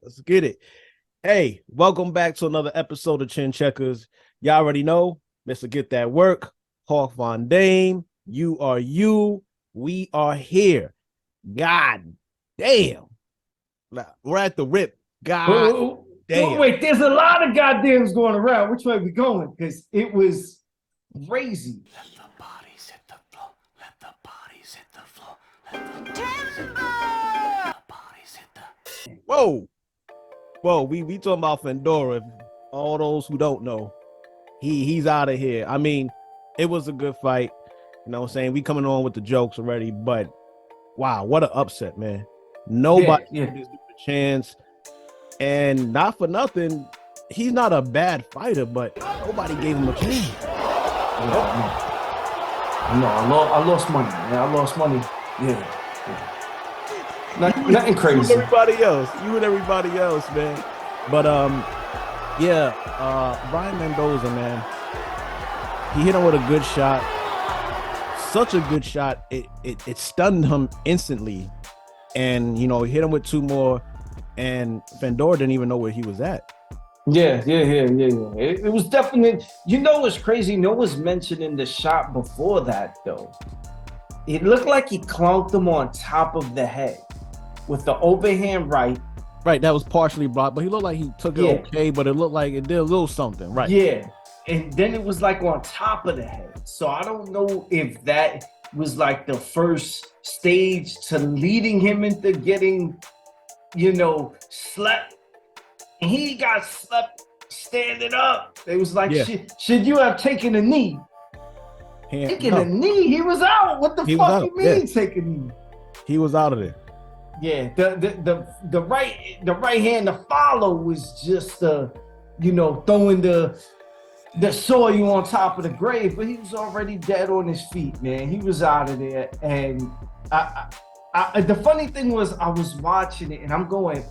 Let's get it. Hey, welcome back to another episode of Chin Checkers. Y'all already know, Mr. Get That Work, Hawk Von Dame, you are you. We are here. God damn. We're at the rip. God damn. Wait, there's a lot of goddams going around. Which way we going? Because it was crazy. Let the bodies hit the floor. Let the bodies hit the floor. Let the bodies hit the floor. Let the bodies hit the... Whoa, we talking about Fundora. All those who don't know, he's out of here. I mean, it was a good fight. You know what I'm saying? We coming on with the jokes already, but wow, what an upset, man. Nobody gave this dude a chance. And not for nothing, he's not a bad fighter, but nobody gave him a chance. No, I lost money, man. I lost money. Yeah. Nothing crazy. You and everybody else, man. But Brian Mendoza, man. He hit him with a good shot. Such a good shot. It stunned him instantly. And he hit him with two more. And Fundora didn't even know where he was at. Yeah. It was definitely, what's crazy? No one's mentioning the shot before that, though. It looked like he clunked him on top of the head with the overhand right. Right, that was partially blocked, but he looked like he took it okay, but it looked like it did a little something, right? Yeah, and then it was like on top of the head. So I don't know if that was like the first stage to leading him into getting slept. And he got slept standing up. It was like, should you have taken a knee? Taking a knee? He was out. What the fuck you mean taking a knee? He was out of there. Yeah, the right hand to follow was just throwing the soil on top of the grave, but he was already dead on his feet, man. He was out of there. And the funny thing was, I was watching it and I'm going,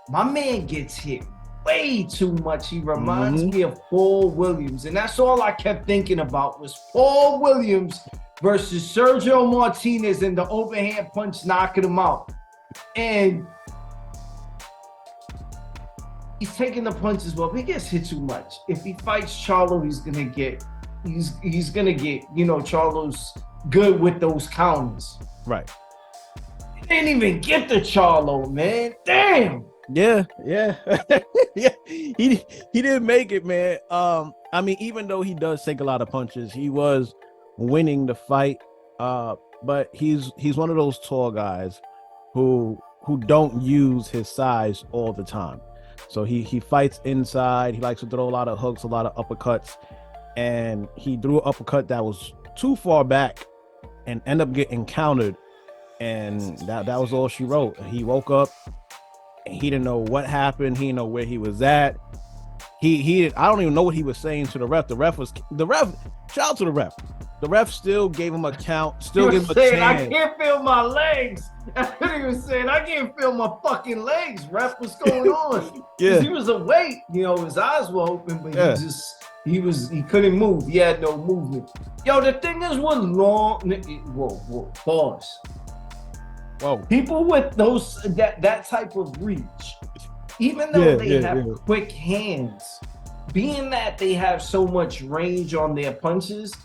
my man gets hit way too much. He reminds me of Paul Williams. And that's all I kept thinking about was Paul Williams versus Sergio Martinez and the overhand punch knocking him out. And he's taking the punches well, but he gets hit too much. If he fights Charlo, he's gonna get Charlo's good with those counters. Right. He didn't even get the Charlo, man. Damn. Yeah. yeah. He didn't make it, man. I mean, even though he does take a lot of punches, he was winning the fight. But he's one of those tall guys who don't use his size all the time. So he fights inside. He likes to throw a lot of hooks, a lot of uppercuts. And he threw an uppercut that was too far back and ended up getting countered. And that was all she wrote. He woke up and he didn't know what happened. He didn't know where he was at. I don't even know what he was saying to the ref. Shout out to the ref. The ref still gave him a count, still gave him a chance. I can't feel my legs. That's what he was saying. I can't feel my fucking legs. Ref, what's going on? Yeah. He was awake. His eyes were open, but he couldn't move. He had no movement. Yo, the thing is, whoa, pause. Whoa. People with that type of reach, even though they have quick hands, being that they have so much range on their punches,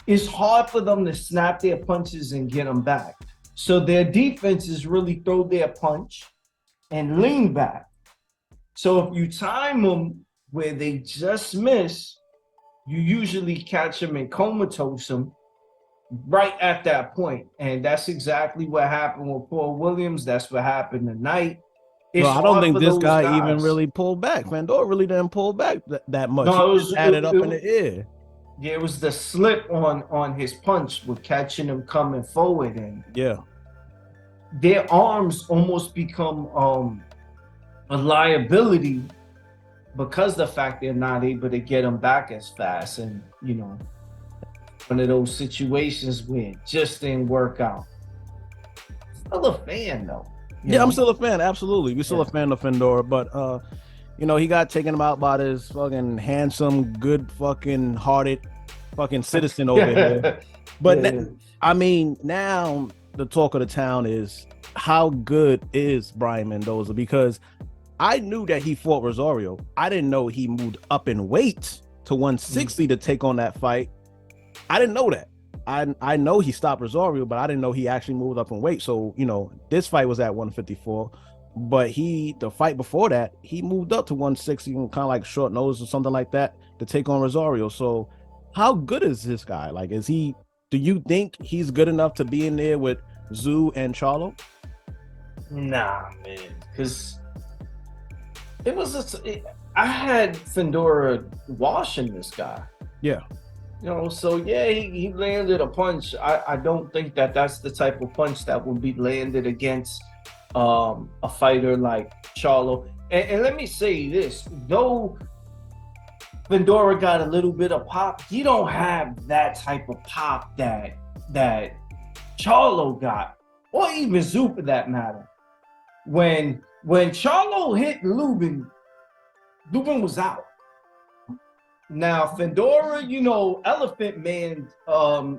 it's hard for them to snap their punches and get them back. So their defense is really throw their punch and lean back. So if you time them where they just miss, you usually catch them and comatose them right at that point. And that's exactly what happened with Paul Williams. That's what happened tonight. Well, I don't think this guy even really pulled back. Fundora really didn't pull back that much. No, he just had it up in the air. Yeah, it was the slip on his punch with catching him coming forward, and their arms almost become a liability because the fact they're not able to get him back as fast. And one of those situations where it just didn't work out. Still a fan though. I'm still a fan. Absolutely, we're still a fan of Fundora, but he got taken out by this fucking handsome, good fucking hearted fucking citizen over here. But now the talk of the town is how good is Brian Mendoza, because I knew that he fought Rosario. I didn't know he moved up in weight to 160 to take on that fight. I didn't know that. I know he stopped Rosario, but I didn't know he actually moved up in weight. So, you know, this fight was at 154, but the fight before that, he moved up to 160, kind of like short nose or something like that to take on Rosario. So how good is this guy? Like, do you think he's good enough to be in there with Tszyu and Charlo? Nah, man, because I had Fundora washing this guy. Yeah. You know, so yeah, he landed a punch. I don't think that's the type of punch that would be landed against a fighter like Charlo. And let me say this, though Fundora got a little bit of pop, he don't have that type of pop that Charlo got, or even Tszyu for that matter. When Charlo hit Lubin was out. Now Fundora, you know, Elephant Man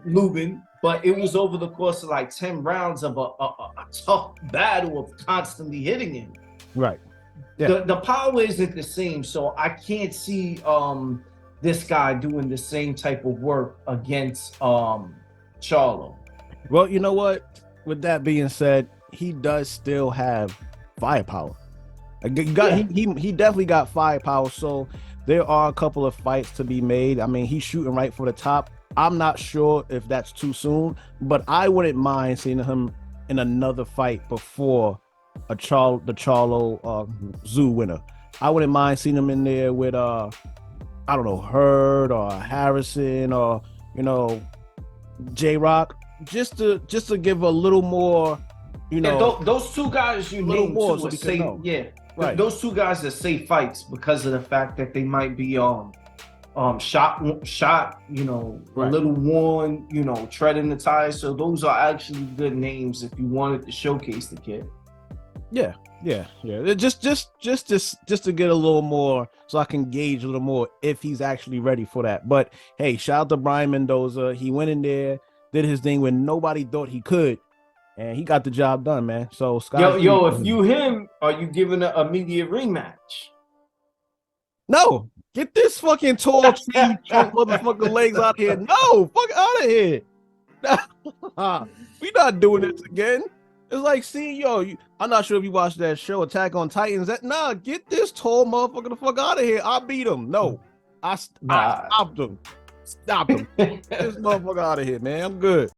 Lubin, but it was over the course of like 10 rounds of a tough battle of constantly hitting him. Right. Yeah. The power isn't the same, so I can't see this guy doing the same type of work against Charlo. Well, you know what? With that being said, he does still have firepower. He definitely got firepower. So there are a couple of fights to be made. I mean, he's shooting right for the top. I'm not sure if that's too soon, but I wouldn't mind seeing him in another fight before the Charlo Tszyu winner. I wouldn't mind seeing him in there with I don't know, Hurd or Harrison or, you know, J-Rock, just to give a little more, you know. Yeah, those two guys you named more too so are safe. Yeah, right. Those two guys are safe fights because of the fact that they might be shot, you know, right. A little worn, you know, treading the tires. So those are actually good names if you wanted to showcase the kid. Yeah. Just to get a little more, so I can gauge a little more if he's actually ready for that. But hey, shout out to Brian Mendoza. He went in there, did his thing when nobody thought he could, and he got the job done, man. So Scott, if you him, are you giving an immediate rematch? No, get this fucking tall tree trunk motherfucking legs out here. No, fuck out of here. We not doing this again. It's like, see, I'm not sure if you watched that show, Attack on Titans. Get this tall motherfucker the fuck out of here. I beat him. No, I stopped him. Stop him. Get this motherfucker out of here, man. I'm good.